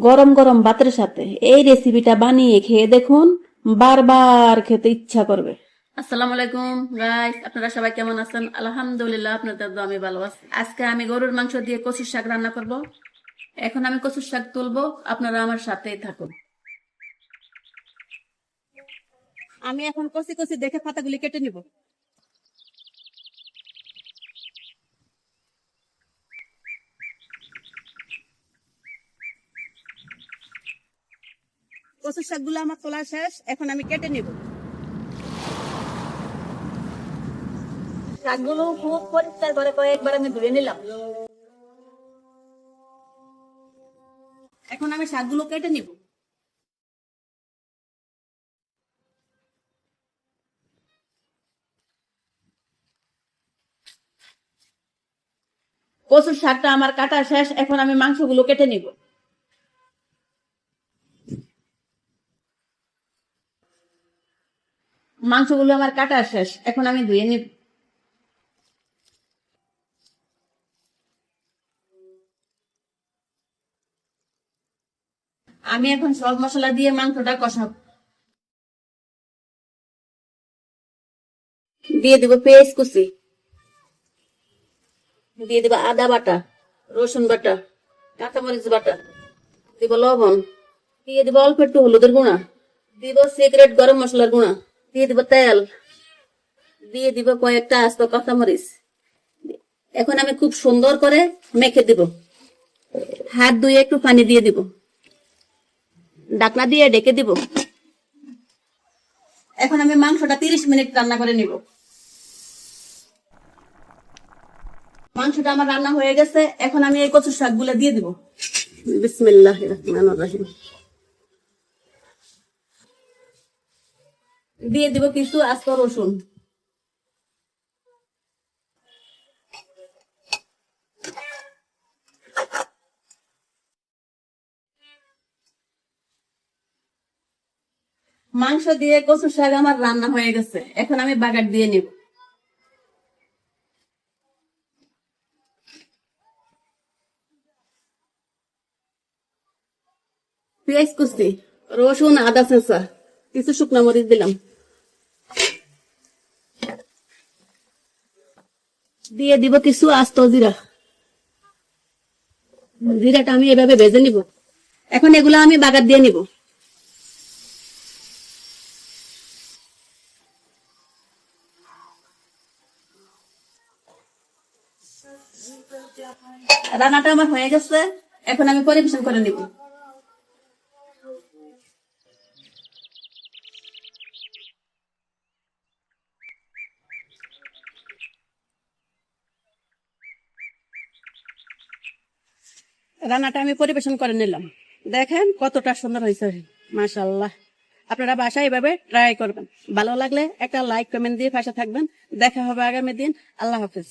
গরম গরম ভাতের সাথে এই রেসিপিটা বানিয়ে খেয়ে দেখুন, বারবার খেতে ইচ্ছা করবে। আসসালামু আলাইকুম গাইস, আপনারা সবাই কেমন আছেন? আলহামদুলিল্লাহ, আপনাদের দোয়া আমি ভালো আছি। আজকে আমি গরুর মাংস দিয়ে কচুর শাক রান্না করব। এখন আমি কচুর শাক তুলবো, আপনারা আমার সাথেই থাকুন। আমি এখন কচি কচি দেখে পাতাগুলি কেটে নিব। কচুর শাকগুলো আমার তোলা শেষ, এখন আমি কেটে নিব। শাকগুলো খুব পরিষ্কার করে কয়েকবার আমি ধুয়ে নিলাম। এখন আমি শাকগুলো কেটে নিব। কচুর শাকটা আমার কাটা শেষ, এখন আমি মাংসগুলো কেটে নিব। মাংসগুলো আমার কাটা শেষ, এখন আমি ধুয়ে নিব। আমি এখন সব মশলা দিয়ে মাংসটা কষাবো। দিয়ে দিব পেঁয়াজ কুচি, দিয়ে দিব আদা বাটা, রসুন বাটা, কাঁচামরিচ বাটা, দিব লবণ, দিয়ে দিব অল্প একটু হলুদের গুঁড়া, দিব সিক্রেট গরম মশলার গুঁড়া, দিয়ে দিব তেল, দিয়ে দিব কয়েকটা আস্ত কাঁচামরিচ। এখন আমি খুব সুন্দর করে মেখে দিব। হাত ধুয়ে একটু পানি দিয়ে দিব, ঢাকনা দিয়ে ঢেকে দিব। এখন আমি মাংসটা 30 মিনিট রান্না করে নিব। মাংসটা আমার রান্না হয়ে গেছে, এখন আমি এই কচুর শাকগুলো দিয়ে দিব। বিসমিল্লাহির রহমানির রহিম। দিয়ে দিব কিছু আস্ত রসুন, মাংস দিয়ে কচুর শাক আমার রান্না হয়ে গেছে, এখন আমি বাগার দিয়ে নিব। পেঁয়াজ কুচি, রসুন, আদা চেঁচা, কিছু শুকনো মরিচ দিলাম, দিয়ে দিব কিছু আস্ত জিরা। জিরাটা আমি এভাবে ভেজে নিব। এখন এগুলো আমি বাগার দিয়ে নিব। রান্নাটা আমার হয়ে গেছে, এখন আমি পরিবেশন করে নিব। রান্নাটা আমি পরিবেশন করে নিলাম। দেখেন কতটা সুন্দর হয়েছে, মাশাআল্লাহ। আপনারা বাসায় এভাবে ট্রাই করবেন। ভালো লাগলে একটা লাইক কমেন্ট দিয়ে পাশে থাকবেন। দেখা হবে আগামী দিন। আল্লাহ হাফেজ।